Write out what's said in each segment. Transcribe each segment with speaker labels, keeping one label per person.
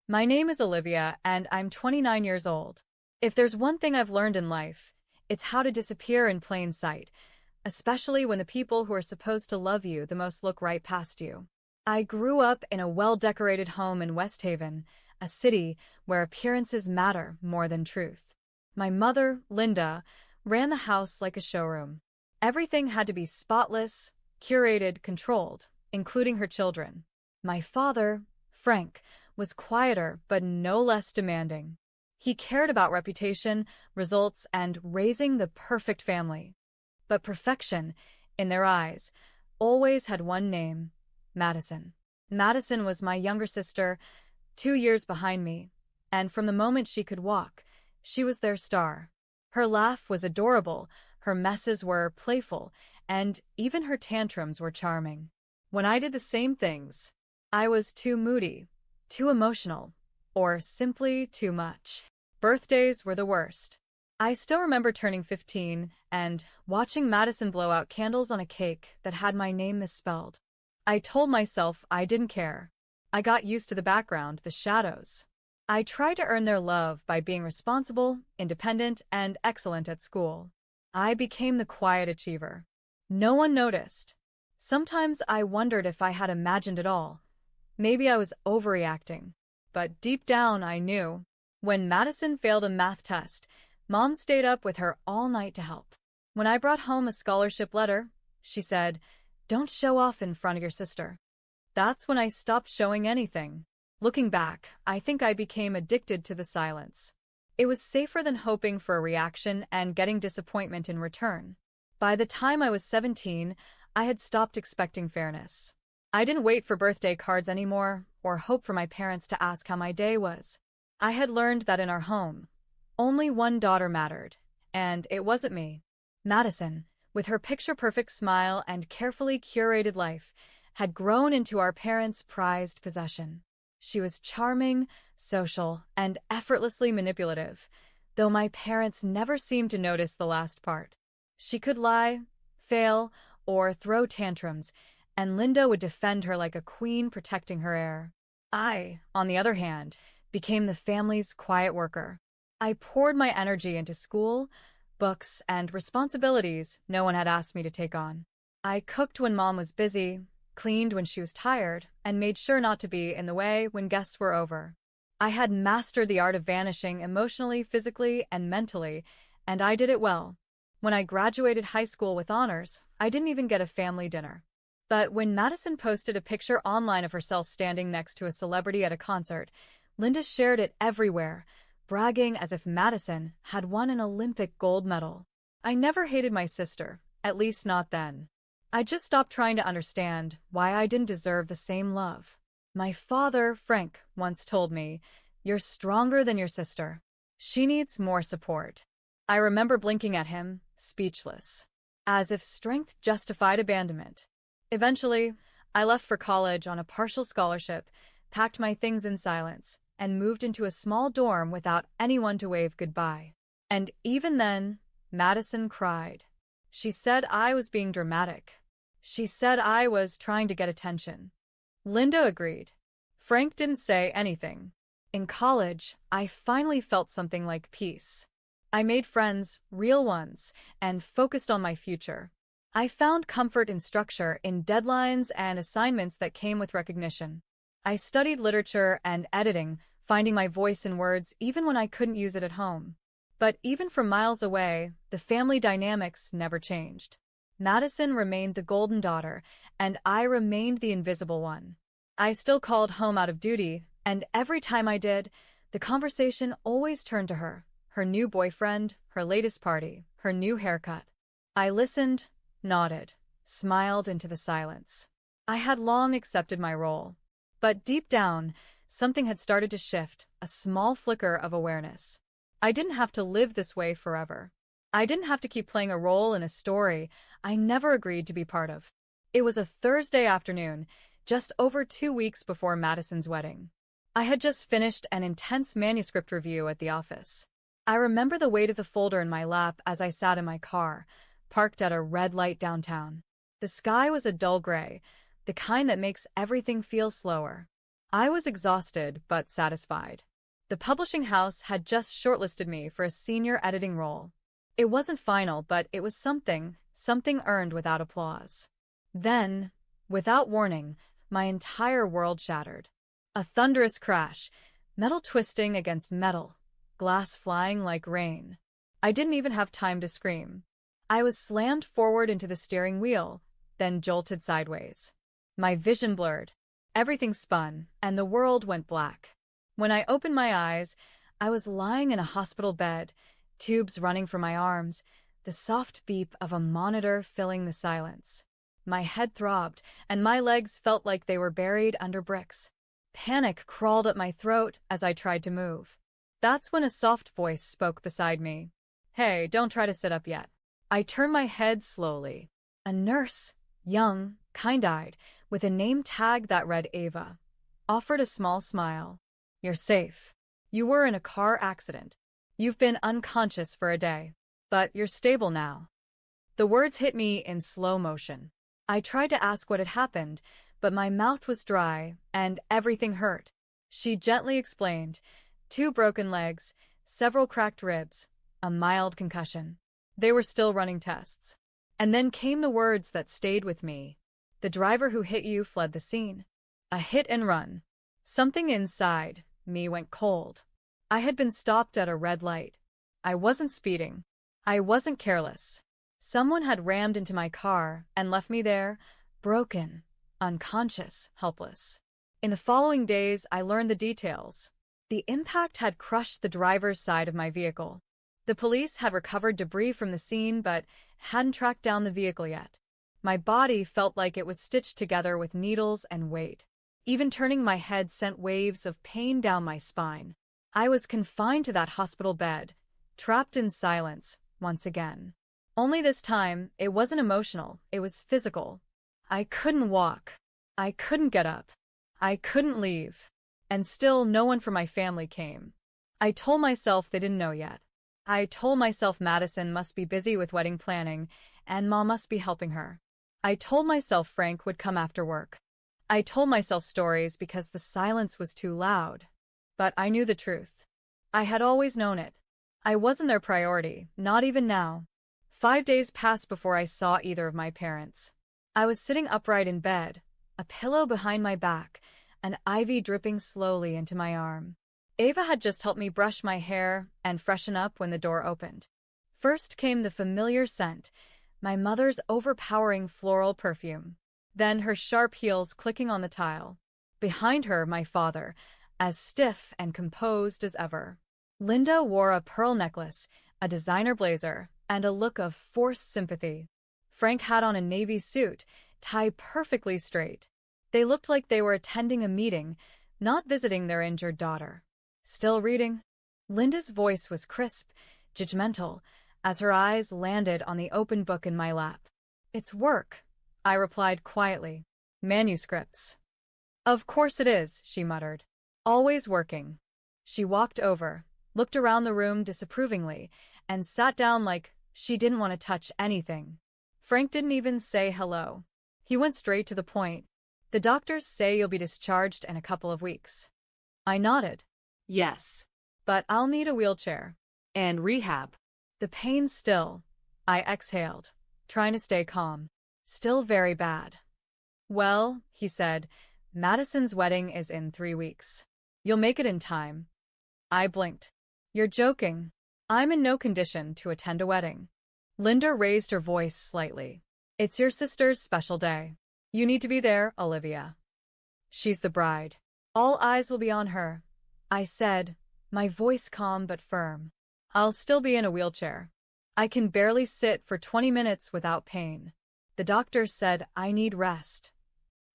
Speaker 1: My name is Olivia, and I'm 29 years old. If there's one thing I've learned in life, it's how to disappear in plain sight, especially when the people who are supposed to love you the most look right past you. I grew up in a well-decorated home in West Haven, a city where appearances matter more than truth. My mother, Linda, ran the house like a showroom. Everything had to be spotless, curated, controlled, including her children. My father, Frank, was quieter but no less demanding. He cared about reputation, results, and raising the perfect family. But perfection, in their eyes, always had one name: Madison. Madison was my younger sister, 2 years behind me, and from the moment she could walk, she was their star. Her laugh was adorable, her messes were playful, and even her tantrums were charming. When I did the same things, I was too moody, too emotional, or simply too much. Birthdays were the worst. I still remember turning 15 and watching Madison blow out candles on a cake that had my name misspelled. I told myself I didn't care. I got used to the background, the shadows. I tried to earn their love by being responsible, independent, and excellent at school. I became the quiet achiever. No one noticed. Sometimes I wondered if I had imagined it all. Maybe I was overreacting. But deep down, I knew. When Madison failed a math test, Mom stayed up with her all night to help. When I brought home a scholarship letter, she said, "Don't show off in front of your sister." That's when I stopped showing anything. Looking back, I think I became addicted to the silence. It was safer than hoping for a reaction and getting disappointment in return. By the time I was 17, I had stopped expecting fairness. I didn't wait for birthday cards anymore, or hope for my parents to ask how my day was. I had learned that in our home, only one daughter mattered, and it wasn't me. Madison, with her picture-perfect smile and carefully curated life, had grown into our parents' prized possession. She was charming, social, and effortlessly manipulative, though my parents never seemed to notice the last part. She could lie, fail, or throw tantrums, and Linda would defend her like a queen protecting her heir. I, on the other hand, became the family's quiet worker. I poured my energy into school, books, and responsibilities no one had asked me to take on. I cooked when Mom was busy, cleaned when she was tired, and made sure not to be in the way when guests were over. I had mastered the art of vanishing emotionally, physically, and mentally, and I did it well. When I graduated high school with honors, I didn't even get a family dinner. But when Madison posted a picture online of herself standing next to a celebrity at a concert, Linda shared it everywhere, bragging as if Madison had won an Olympic gold medal. I never hated my sister, at least not then. I just stopped trying to understand why I didn't deserve the same love. My father, Frank, once told me, "You're stronger than your sister. She needs more support." I remember blinking at him, speechless, as if strength justified abandonment. Eventually, I left for college on a partial scholarship, packed my things in silence, and moved into a small dorm without anyone to wave goodbye. And even then, Madison cried. She said I was being dramatic. She said I was trying to get attention. Linda agreed. Frank didn't say anything. In college, I finally felt something like peace. I made friends, real ones, and focused on my future. I found comfort in structure, in deadlines and assignments that came with recognition. I studied literature and editing, finding my voice in words even when I couldn't use it at home. But even from miles away, the family dynamics never changed. Madison remained the golden daughter, and I remained the invisible one. I still called home out of duty, and every time I did, the conversation always turned to her new boyfriend, her latest party, her new haircut. I listened, nodded, smiled into the silence. I had long accepted my role. But deep down, something had started to shift, a small flicker of awareness. I didn't have to live this way forever. I didn't have to keep playing a role in a story I never agreed to be part of. It was a Thursday afternoon, just over 2 weeks before Madison's wedding. I had just finished an intense manuscript review at the office. I remember the weight of the folder in my lap as I sat in my car, parked at a red light downtown. The sky was a dull gray, the kind that makes everything feel slower. I was exhausted but satisfied. The publishing house had just shortlisted me for a senior editing role. It wasn't final, but it was something earned without applause. Then, without warning, my entire world shattered. A thunderous crash, metal twisting against metal, glass flying like rain. I didn't even have time to scream. I was slammed forward into the steering wheel, then jolted sideways. My vision blurred. Everything spun, and the world went black. When I opened my eyes, I was lying in a hospital bed, tubes running from my arms, the soft beep of a monitor filling the silence. My head throbbed, and my legs felt like they were buried under bricks. Panic crawled up my throat as I tried to move. That's when a soft voice spoke beside me. "Hey, don't try to sit up yet." I turned my head slowly. A nurse, young, kind-eyed, with a name tag that read Ava, offered a small smile. "You're safe. You were in a car accident. You've been unconscious for a day, but you're stable now." The words hit me in slow motion. I tried to ask what had happened, but my mouth was dry and everything hurt. She gently explained, 2 broken legs, several cracked ribs, a mild concussion. They were still running tests. And then came the words that stayed with me. "The driver who hit you fled the scene. A hit and run." Something inside me went cold. I had been stopped at a red light. I wasn't speeding. I wasn't careless. Someone had rammed into my car and left me there, broken, unconscious, helpless. In the following days, I learned the details. The impact had crushed the driver's side of my vehicle. The police had recovered debris from the scene but hadn't tracked down the vehicle yet. My body felt like it was stitched together with needles and weight. Even turning my head sent waves of pain down my spine. I was confined to that hospital bed, trapped in silence, once again. Only this time, it wasn't emotional, it was physical. I couldn't walk. I couldn't get up. I couldn't leave. And still, no one from my family came. I told myself they didn't know yet. I told myself Madison must be busy with wedding planning, and Mom must be helping her. I told myself Frank would come after work. I told myself stories because the silence was too loud. But I knew the truth. I had always known it. I wasn't their priority, not even now. 5 days passed before I saw either of my parents. I was sitting upright in bed, a pillow behind my back, an IV dripping slowly into my arm. Ava had just helped me brush my hair and freshen up when the door opened. First came the familiar scent, my mother's overpowering floral perfume. Then her sharp heels clicking on the tile. Behind her, my father, as stiff and composed as ever. Linda wore a pearl necklace, a designer blazer, and a look of forced sympathy. Frank had on a navy suit, tied perfectly straight. They looked like they were attending a meeting, not visiting their injured daughter. "Still reading?" Linda's voice was crisp, judgmental, as her eyes landed on the open book in my lap. "It's work," I replied quietly. "Manuscripts." "Of course it is," she muttered. "Always working." She walked over, looked around the room disapprovingly, and sat down like she didn't want to touch anything. Frank didn't even say hello. He went straight to the point. "The doctors say you'll be discharged in a couple of weeks." I nodded. "Yes, but I'll need a wheelchair. And rehab." "The pain's still," I exhaled, trying to stay calm. "Still very bad." "Well," he said, "Madison's wedding is in 3 weeks. You'll make it in time." I blinked. "You're joking. I'm in no condition to attend a wedding." Linda raised her voice slightly. "It's your sister's special day. You need to be there, Olivia. She's the bride. All eyes will be on her," I said, my voice calm but firm. "I'll still be in a wheelchair. I can barely sit for 20 minutes without pain. The doctor said I need rest."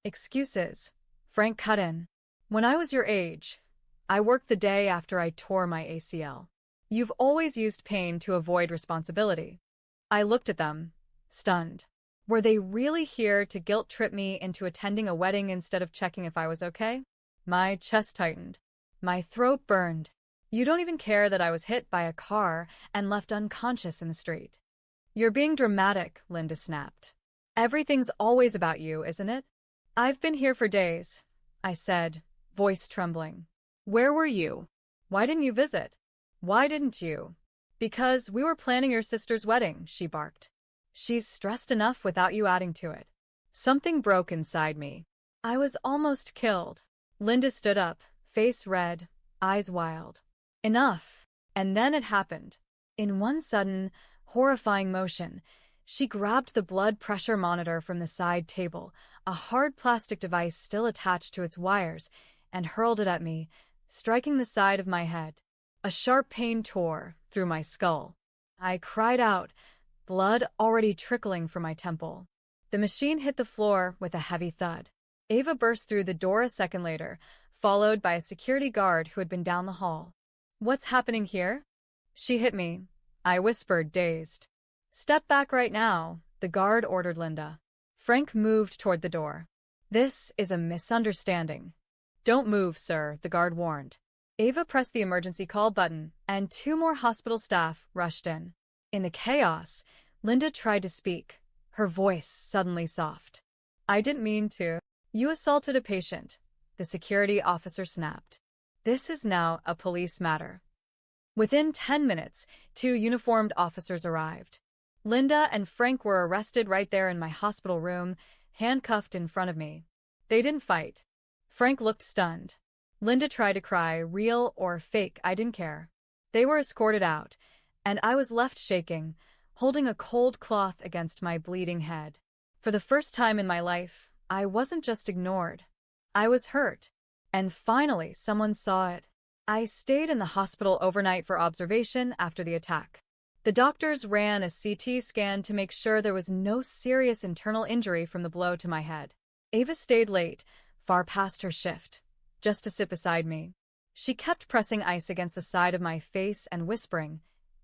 Speaker 1: "Excuses," Frank cut in. "When I was your age, I worked the day after I tore my ACL. You've always used pain to avoid responsibility." I looked at them, stunned. Were they really here to guilt-trip me into attending a wedding instead of checking if I was okay? My chest tightened. My throat burned. "You don't even care that I was hit by a car and left unconscious in the street." "You're being dramatic," Linda snapped. "Everything's always about you, isn't it?" "I've been here for days," I said, voice trembling. "Where were you? Why didn't you visit? Why didn't you?" "Because we were planning your sister's wedding," she barked. "She's stressed enough without you adding to it." Something broke inside me. I was almost killed. Linda stood up, face red, eyes wild. Enough. And then it happened. In one sudden, horrifying motion, she grabbed the blood pressure monitor from the side table, a hard plastic device still attached to its wires, and hurled it at me, striking the side of my head. A sharp pain tore through my skull. I cried out, blood already trickling from my temple. The machine hit the floor with a heavy thud. Ava burst through the door a second later, followed by a security guard who had been down the hall. "What's happening here?" "She hit me," I whispered, dazed. "Step back right now," the guard ordered Linda. Frank moved toward the door. "This is a misunderstanding." "Don't move, sir," the guard warned. Ava pressed the emergency call button, and 2 more hospital staff rushed in. In the chaos, Linda tried to speak, her voice suddenly soft. "I didn't mean to." "You assaulted a patient," the security officer snapped. "This is now a police matter." Within 10 minutes, 2 uniformed officers arrived. Linda and Frank were arrested right there in my hospital room, handcuffed in front of me. They didn't fight. Frank looked stunned. Linda tried to cry, real or fake, I didn't care. They were escorted out, and I was left shaking, holding a cold cloth against my bleeding head. For the first time in my life, I wasn't just ignored. I was hurt. And finally, someone saw it. I stayed in the hospital overnight for observation after the attack. The doctors ran a CT scan to make sure there was no serious internal injury from the blow to my head. Ava stayed late, far past her shift, just to sit beside me. She kept pressing ice against the side of my face and whispering,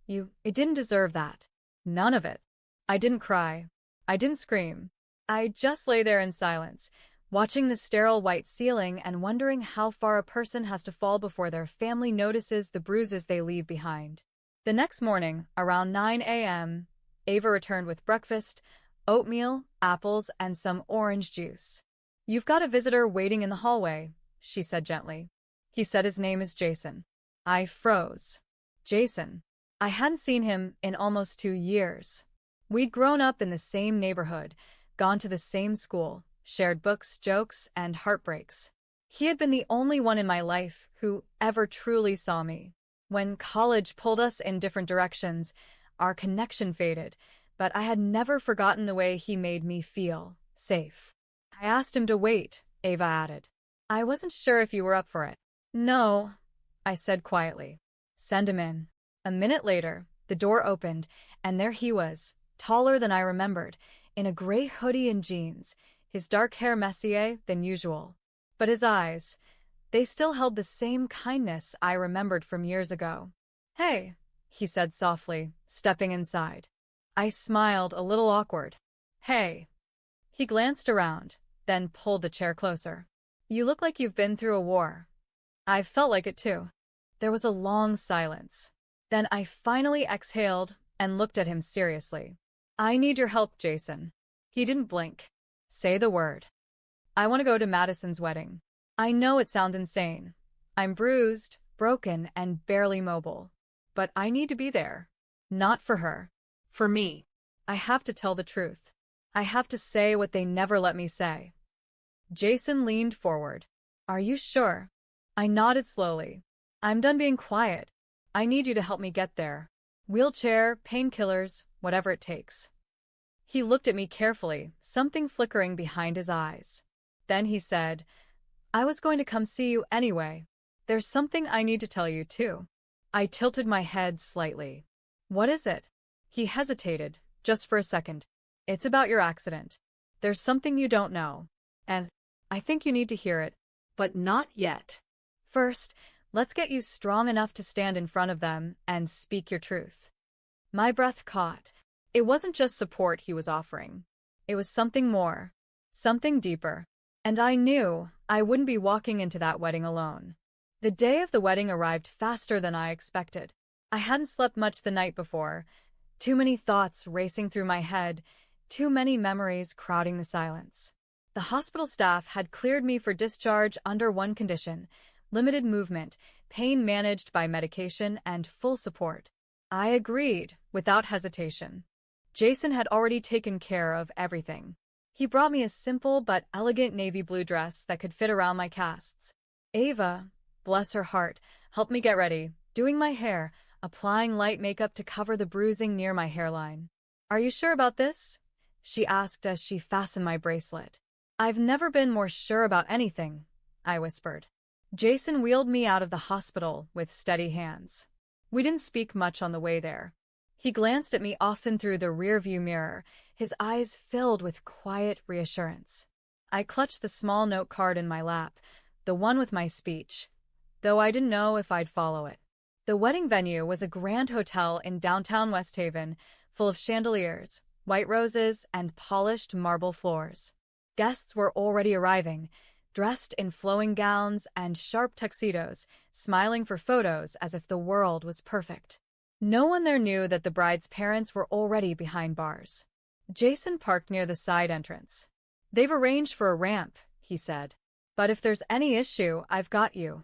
Speaker 1: It didn't deserve that. None of it." I didn't cry. I didn't scream. I just lay there in silence, watching the sterile white ceiling and wondering how far a person has to fall before their family notices the bruises they leave behind. The next morning, around 9 a.m., Ava returned with breakfast, oatmeal, apples, and some orange juice. "You've got a visitor waiting in the hallway," she said gently. He said his name is Jason. I froze. Jason. I hadn't seen him in almost 2 years. We'd grown up in the same neighborhood, gone to the same school, shared books, jokes, and heartbreaks. He had been the only one in my life who ever truly saw me. When college pulled us in different directions, our connection faded, but I had never forgotten the way he made me feel safe. I asked him to wait, Ava added. "I wasn't sure if you were up for it." "No," I said quietly. "Send him in." A minute later, the door opened, and there he was, taller than I remembered, in a gray hoodie and jeans, his dark hair messier than usual. But his eyes, they still held the same kindness I remembered from years ago. "Hey," he said softly, stepping inside. I smiled, a little awkward. "Hey." He glanced around, then pulled the chair closer. "You look like you've been through a war." I felt like it too. There was a long silence. Then I finally exhaled and looked at him seriously. "I need your help, Jason." He didn't blink. "Say the word." "I want to go to Madison's wedding." I know it sounds insane. I'm bruised, broken, and barely mobile. But I need to be there. Not for her. For me. I have to tell the truth. I have to say what they never let me say. Jason leaned forward. "Are you sure?" I nodded slowly. "I'm done being quiet. I need you to help me get there. Wheelchair, painkillers, whatever it takes." He looked at me carefully, something flickering behind his eyes. Then he said, "I was going to come see you anyway. There's something I need to tell you, too." I tilted my head slightly. "What is it?" He hesitated, just for a second. "It's about your accident. There's something you don't know. And I think you need to hear it. But not yet. First, let's get you strong enough to stand in front of them and speak your truth." My breath caught. It wasn't just support he was offering. It was something more. Something deeper. And I knew I wouldn't be walking into that wedding alone. The day of the wedding arrived faster than I expected. I hadn't slept much the night before. Too many thoughts racing through my head, too many memories crowding the silence. The hospital staff had cleared me for discharge under one condition: limited movement, pain managed by medication, and full support. I agreed, without hesitation. Jason had already taken care of everything. He brought me a simple but elegant navy blue dress that could fit around my casts. Ava, bless her heart, helped me get ready, doing my hair, applying light makeup to cover the bruising near my hairline. "Are you sure about this?" she asked as she fastened my bracelet. "I've never been more sure about anything," I whispered. Jason wheeled me out of the hospital with steady hands. We didn't speak much on the way there. He glanced at me often through the rearview mirror, his eyes filled with quiet reassurance. I clutched the small note card in my lap, the one with my speech, though I didn't know if I'd follow it. The wedding venue was a grand hotel in downtown West Haven, full of chandeliers, white roses, and polished marble floors. Guests were already arriving, dressed in flowing gowns and sharp tuxedos, smiling for photos as if the world was perfect. No one there knew that the bride's parents were already behind bars. Jason parked near the side entrance. "They've arranged for a ramp," he said. "But if there's any issue, I've got you."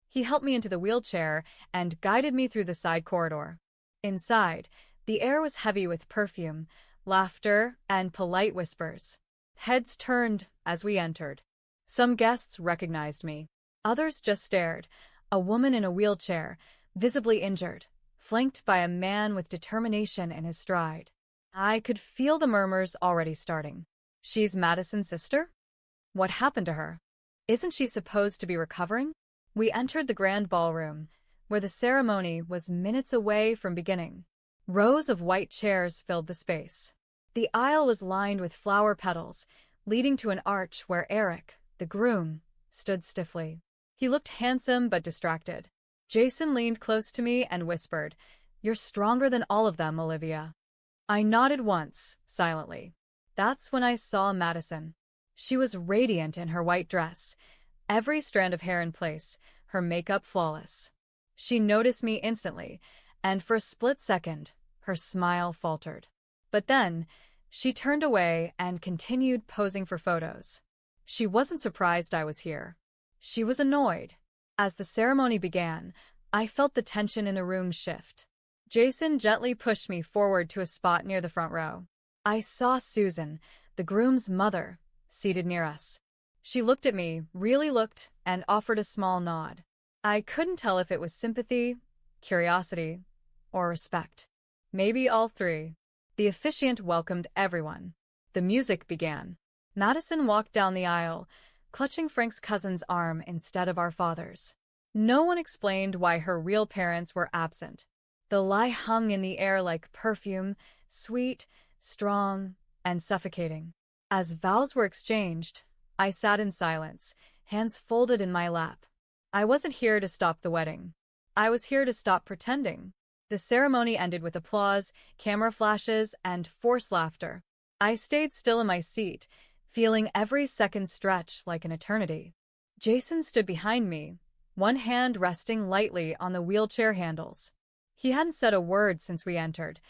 Speaker 1: He helped me into the wheelchair and guided me through the side corridor. Inside, the air was heavy with perfume, laughter, and polite whispers. Heads turned as we entered. Some guests recognized me. Others just stared. A woman in a wheelchair, visibly injured, flanked by a man with determination in his stride. I could feel the murmurs already starting. "She's Madison's sister? What happened to her? Isn't she supposed to be recovering?" We entered the grand ballroom, where the ceremony was minutes away from beginning. Rows of white chairs filled the space. The aisle was lined with flower petals, leading to an arch where Eric, the groom, stood stiffly. He looked handsome but distracted. Jason leaned close to me and whispered, "You're stronger than all of them, Olivia." I nodded once, silently. That's when I saw Madison. She was radiant in her white dress, every strand of hair in place, her makeup flawless. She noticed me instantly, and for a split second, her smile faltered. But then, she turned away and continued posing for photos. She wasn't surprised I was here. She was annoyed. As the ceremony began, I felt the tension in the room shift. Jason gently pushed me forward to a spot near the front row. I saw Susan, the groom's mother, seated near us. She looked at me, really looked, and offered a small nod. I couldn't tell if it was sympathy, curiosity, or respect. Maybe all three. The officiant welcomed everyone. The music began. Madison walked down the aisle, clutching Frank's cousin's arm instead of our father's. No one explained why her real parents were absent. The lie hung in the air like perfume, sweet, strong, and suffocating. As vows were exchanged, I sat in silence, hands folded in my lap. I wasn't here to stop the wedding. I was here to stop pretending. The ceremony ended with applause, camera flashes, and forced laughter. I stayed still in my seat, feeling every second stretch like an eternity. Jason stood behind me, one hand resting lightly on the wheelchair handles. He hadn't said a word since we entered,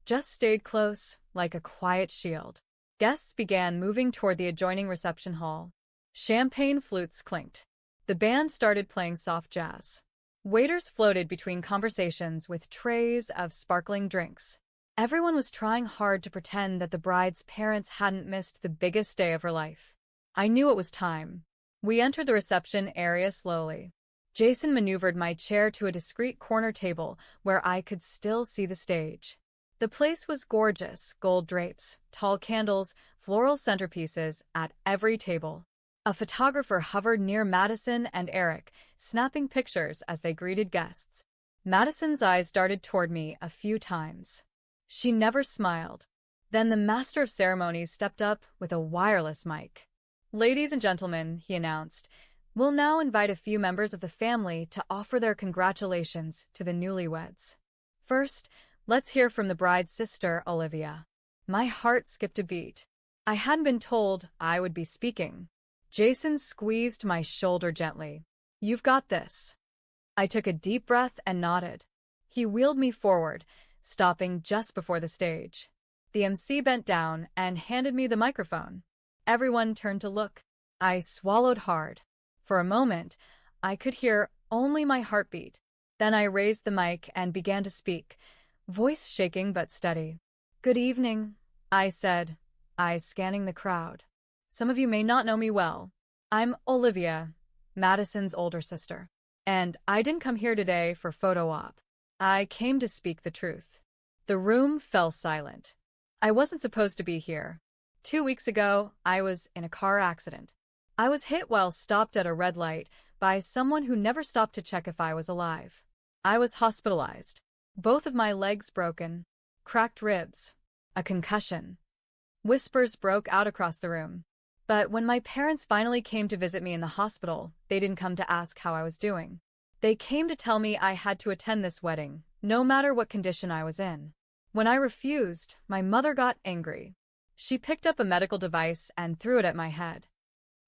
Speaker 1: just stayed close, like a quiet shield. Guests began moving toward the adjoining reception hall. Champagne flutes clinked. The band started playing soft jazz. Waiters floated between conversations with trays of sparkling drinks. Everyone was trying hard to pretend that the bride's parents hadn't missed the biggest day of her life. I knew it was time. We entered the reception area slowly. Jason maneuvered my chair to a discreet corner table where I could still see the stage. The place was gorgeous, gold drapes, tall candles, floral centerpieces at every table. A photographer hovered near Madison and Eric, snapping pictures as they greeted guests. Madison's eyes darted toward me a few times. She never smiled. Then the master of ceremonies stepped up with a wireless mic. "Ladies and gentlemen," he announced, "we'll now invite a few members of the family to offer their congratulations to the newlyweds. First, let's hear from the bride's sister, Olivia." My heart skipped a beat. I hadn't been told I would be speaking. Jason squeezed my shoulder gently. "You've got this." I took a deep breath and nodded. He wheeled me forward, stopping just before the stage. The MC bent down and handed me the microphone. Everyone turned to look. I swallowed hard. For a moment, I could hear only my heartbeat. Then I raised the mic and began to speak, voice shaking but steady. "Good evening," I said, eyes scanning the crowd. "Some of you may not know me well. I'm Olivia, Madison's older sister. And I didn't come here today for photo op. I came to speak the truth." The room fell silent. I wasn't supposed to be here. 2 weeks ago, I was in a car accident. I was hit while stopped at a red light by someone who never stopped to check if I was alive. I was hospitalized. Both of my legs broken, cracked ribs, a concussion. Whispers broke out across the room. But when my parents finally came to visit me in the hospital, they didn't come to ask how I was doing. They came to tell me I had to attend this wedding, no matter what condition I was in. When I refused, my mother got angry. She picked up a medical device and threw it at my head.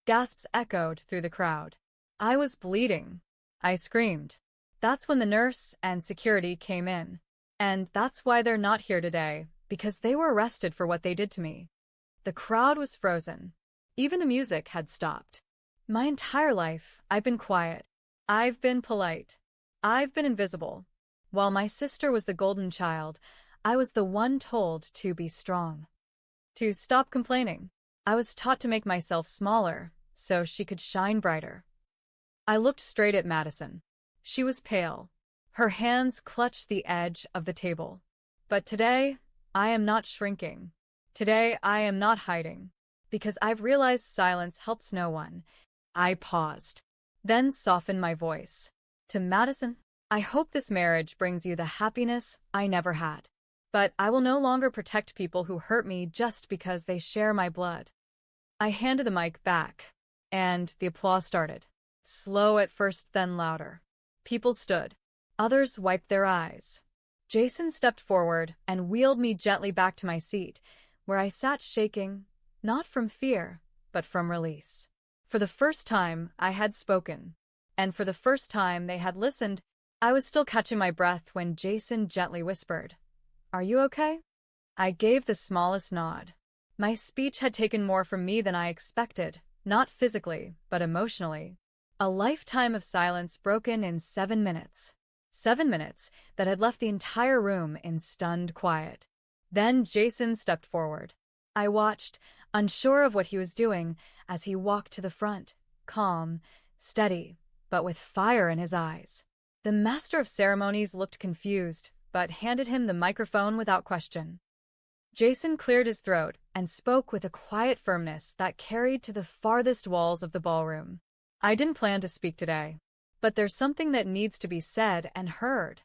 Speaker 1: Gasps echoed through the crowd. I was bleeding. I screamed. That's when the nurse and security came in. And that's why they're not here today, because they were arrested for what they did to me. The crowd was frozen. Even the music had stopped. My entire life, I've been quiet. I've been polite. I've been invisible. While my sister was the golden child, I was the one told to be strong. To stop complaining. I was taught to make myself smaller, so she could shine brighter. I looked straight at Madison. She was pale. Her hands clutched the edge of the table. But today, I am not shrinking. Today, I am not hiding. Because I've realized silence helps no one. I paused, then softened my voice. To Madison, I hope this marriage brings you the happiness I never had. But I will no longer protect people who hurt me just because they share my blood. I handed the mic back, and the applause started. Slow at first, then louder. People stood. Others wiped their eyes. Jason stepped forward and wheeled me gently back to my seat, where I sat shaking, not from fear, but from release. For the first time, I had spoken. And for the first time they had listened. I was still catching my breath when Jason gently whispered, "Are you okay?" I gave the smallest nod. My speech had taken more from me than I expected, not physically, but emotionally. A lifetime of silence broken in 7 minutes. 7 minutes that had left the entire room in stunned quiet. Then Jason stepped forward. I watched, unsure of what he was doing, as he walked to the front, calm, steady, but with fire in his eyes. The master of ceremonies looked confused, but handed him the microphone without question. Jason cleared his throat and spoke with a quiet firmness that carried to the farthest walls of the ballroom. I didn't plan to speak today, but there's something that needs to be said and heard.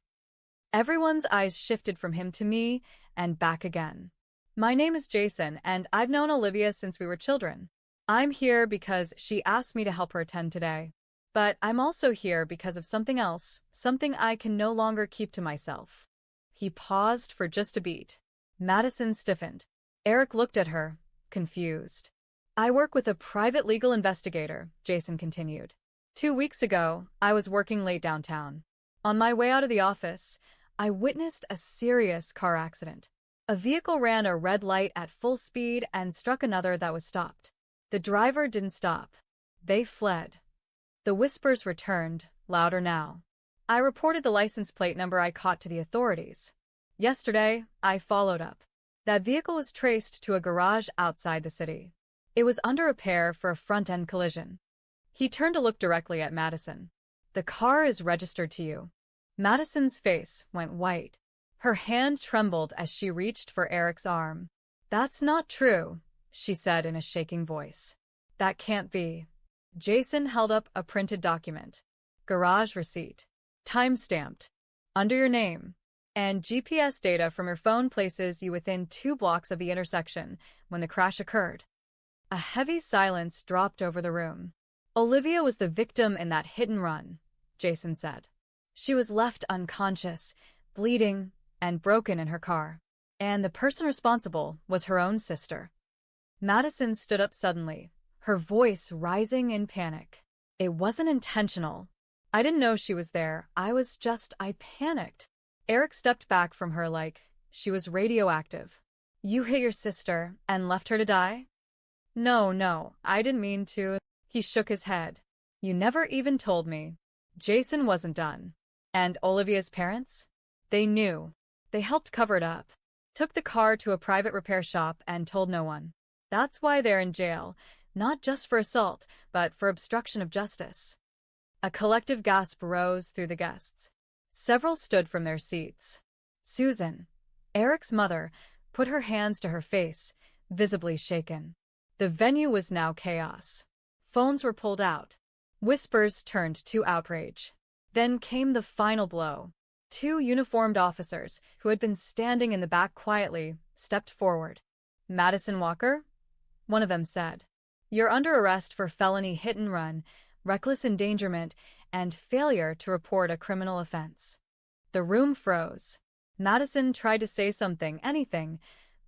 Speaker 1: Everyone's eyes shifted from him to me and back again. My name is Jason, and I've known Olivia since we were children. I'm here because she asked me to help her attend today. But I'm also here because of something else, something I can no longer keep to myself. He paused for just a beat. Madison stiffened. Eric looked at her, confused. I work with a private legal investigator, Jason continued. 2 weeks ago, I was working late downtown. On my way out of the office, I witnessed a serious car accident. A vehicle ran a red light at full speed and struck another that was stopped. The driver didn't stop. They fled. The whispers returned, louder now. I reported the license plate number I caught to the authorities. Yesterday, I followed up. That vehicle was traced to a garage outside the city. It was under repair for a front-end collision. He turned to look directly at Madison. The car is registered to you. Madison's face went white. Her hand trembled as she reached for Eric's arm. That's not true, she said in a shaking voice. That can't be. Jason held up a printed document. Garage receipt. Time-stamped. Under your name. And GPS data from your phone places you within 2 blocks of the intersection when the crash occurred. A heavy silence dropped over the room. Olivia was the victim in that hit and run, Jason said. She was left unconscious, bleeding, and broken in her car. And the person responsible was her own sister. Madison stood up suddenly, her voice rising in panic. It wasn't intentional. I didn't know she was there. I panicked. Eric stepped back from her like she was radioactive. You hit your sister and left her to die? No, no, I didn't mean to. He shook his head. You never even told me. Jason wasn't done. And Olivia's parents? They knew. They helped cover it up. Took the car to a private repair shop and told no one. That's why they're in jail, not just for assault, but for obstruction of justice. A collective gasp rose through the guests. Several stood from their seats. Susan, Eric's mother, put her hands to her face, visibly shaken. The venue was now chaos. Phones were pulled out. Whispers turned to outrage. Then came the final blow. Two uniformed officers, who had been standing in the back quietly, stepped forward. Madison Walker? One of them said. You're under arrest for felony hit and run, reckless endangerment, and failure to report a criminal offense. The room froze. Madison tried to say something, anything,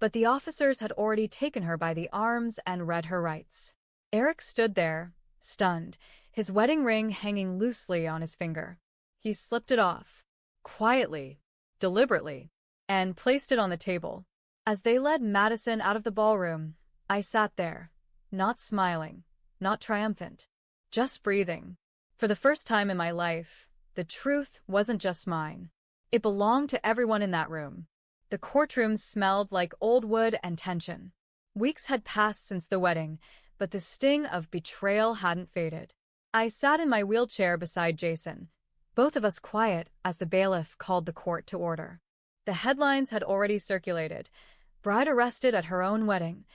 Speaker 1: but the officers had already taken her by the arms and read her rights. Eric stood there, stunned, his wedding ring hanging loosely on his finger. He slipped it off, quietly, deliberately, and placed it on the table. As they led Madison out of the ballroom, I sat there, not smiling, not triumphant, just breathing. For the first time in my life, the truth wasn't just mine. It belonged to everyone in that room. The courtroom smelled like old wood and tension. Weeks had passed since the wedding, but the sting of betrayal hadn't faded. I sat in my wheelchair beside Jason, both of us quiet as the bailiff called the court to order. The headlines had already circulated. Bride arrested at her own wedding,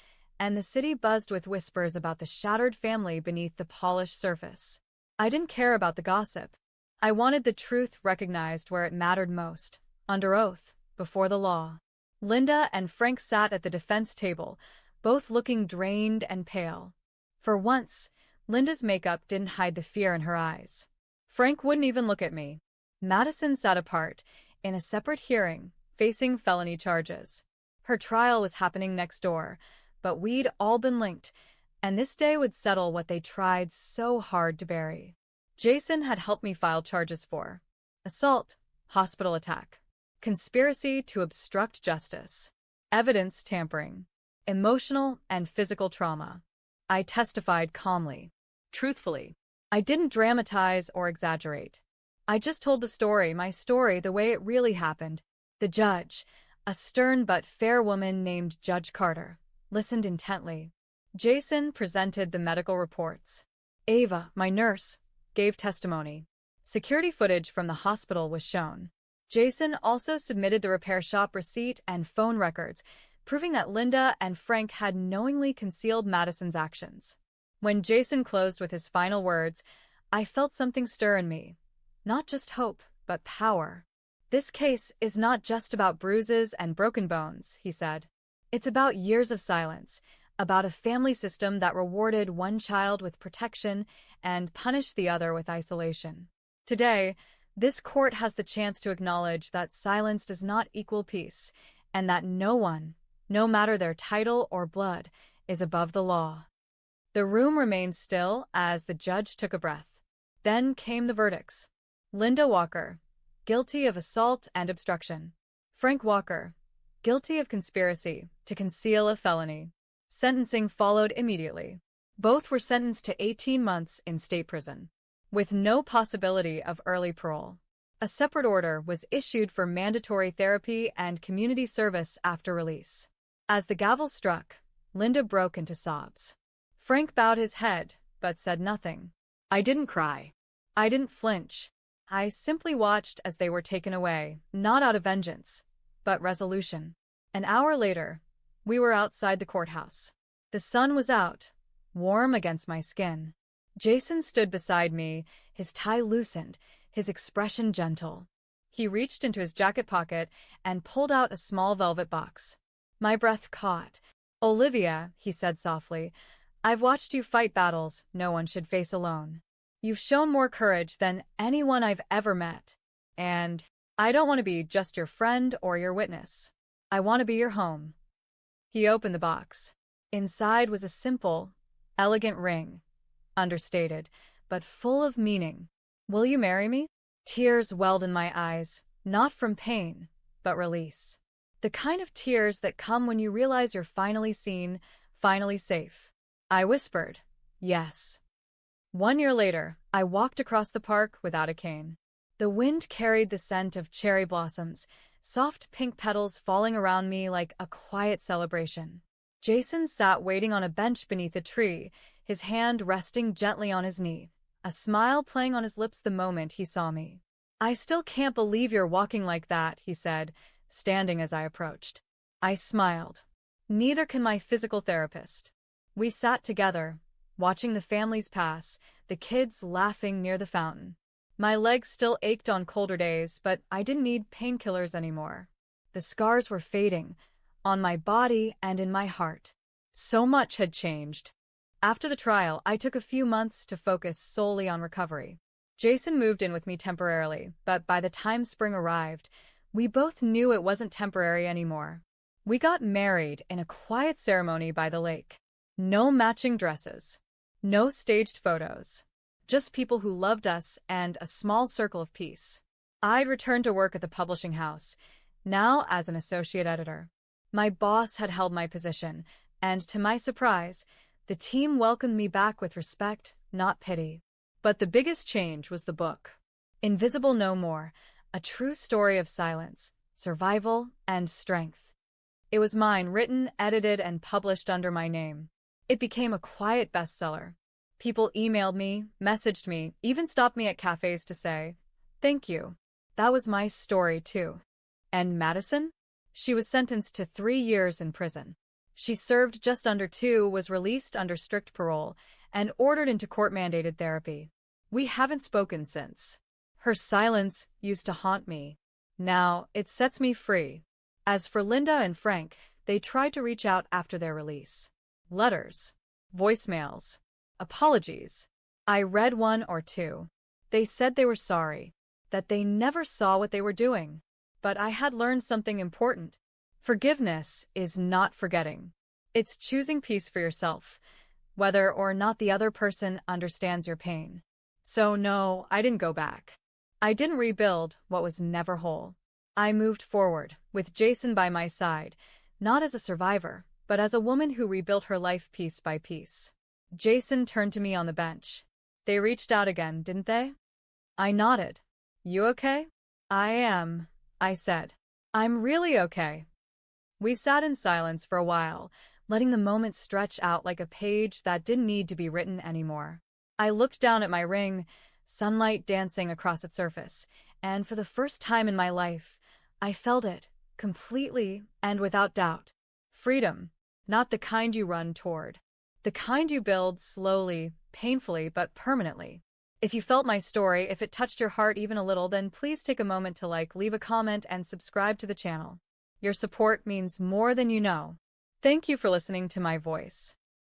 Speaker 1: and the city buzzed with whispers about the shattered family beneath the polished surface. I didn't care about the gossip. I wanted the truth recognized where it mattered most, under oath, before the law. Linda and Frank sat at the defense table, both looking drained and pale. For once, Linda's makeup didn't hide the fear in her eyes. Frank wouldn't even look at me. Madison sat apart, in a separate hearing, facing felony charges. Her trial was happening next door, but we'd all been linked, and this day would settle what they tried so hard to bury. Jason had helped me file charges for assault, hospital attack, conspiracy to obstruct justice, evidence tampering, emotional and physical trauma. I testified calmly, truthfully. I didn't dramatize or exaggerate. I just told the story, my story, the way it really happened. The judge, a stern but fair woman named Judge Carter, listened intently. Jason presented the medical reports. Ava, my nurse, gave testimony. Security footage from the hospital was shown. Jason also submitted the repair shop receipt and phone records, proving that Linda and Frank had knowingly concealed Madison's actions. When Jason closed with his final words, I felt something stir in me. Not just hope, but power. This case is not just about bruises and broken bones, he said. It's about years of silence, about a family system that rewarded one child with protection and punished the other with isolation. Today, this court has the chance to acknowledge that silence does not equal peace, and that no one, no matter their title or blood, is above the law. The room remained still as the judge took a breath. Then came the verdicts. Linda Walker, guilty of assault and obstruction. Frank Walker, guilty of conspiracy to conceal a felony. Sentencing followed immediately. Both were sentenced to 18 months in state prison, with no possibility of early parole. A separate order was issued for mandatory therapy and community service after release. As the gavel struck, Linda broke into sobs. Frank bowed his head, but said nothing. I didn't cry. I didn't flinch. I simply watched as they were taken away, not out of vengeance, but resolution. An hour later, we were outside the courthouse. The sun was out, warm against my skin. Jason stood beside me, his tie loosened, his expression gentle. He reached into his jacket pocket and pulled out a small velvet box. My breath caught. Olivia, he said softly, I've watched you fight battles no one should face alone. You've shown more courage than anyone I've ever met. And I don't want to be just your friend or your witness. I want to be your home. He opened the box. Inside was a simple, elegant ring, understated, but full of meaning. Will you marry me? Tears welled in my eyes, not from pain, but release. The kind of tears that come when you realize you're finally seen, finally safe. I whispered, yes. 1 year later, I walked across the park without a cane. The wind carried the scent of cherry blossoms, soft pink petals falling around me like a quiet celebration. Jason sat waiting on a bench beneath a tree, his hand resting gently on his knee, a smile playing on his lips the moment he saw me. I still can't believe you're walking like that, he said, standing as I approached. I smiled. Neither can my physical therapist. We sat together, watching the families pass, the kids laughing near the fountain. My legs still ached on colder days, but I didn't need painkillers anymore. The scars were fading, on my body and in my heart. So much had changed. After the trial, I took a few months to focus solely on recovery. Jason moved in with me temporarily, but by the time spring arrived, we both knew it wasn't temporary anymore. We got married in a quiet ceremony by the lake. No matching dresses. No staged photos. Just people who loved us and a small circle of peace. I'd returned to work at the publishing house, now as an associate editor. My boss had held my position, and to my surprise, the team welcomed me back with respect, not pity. But the biggest change was the book. Invisible No More, a true story of silence, survival, and strength. It was mine, written, edited, and published under my name. It became a quiet bestseller. People emailed me, messaged me, even stopped me at cafes to say, "Thank you. That was my story, too." And Madison? She was sentenced to 3 years in prison. She served just under 2, was released under strict parole, and ordered into court-mandated therapy. We haven't spoken since. Her silence used to haunt me. Now, it sets me free. As for Linda and Frank, they tried to reach out after their release. Letters. Voicemails. Apologies. I read 1 or 2. They said they were sorry, that they never saw what they were doing. But I had learned something important. Forgiveness is not forgetting. It's choosing peace for yourself, whether or not the other person understands your pain. So no, I didn't go back. I didn't rebuild what was never whole. I moved forward, with Jason by my side, not as a survivor, but as a woman who rebuilt her life piece by piece. Jason turned to me on the bench. They reached out again, didn't they? I nodded. You okay? I am, I said. I'm really okay. We sat in silence for a while, letting the moment stretch out like a page that didn't need to be written anymore. I looked down at my ring, sunlight dancing across its surface, and for the first time in my life, I felt it, completely and without doubt. Freedom, not the kind you run toward. The kind you build slowly, painfully, but permanently. If you felt my story, if it touched your heart even a little, then please take a moment to leave a comment, and subscribe to the channel. Your support means more than you know. Thank you for listening to my voice.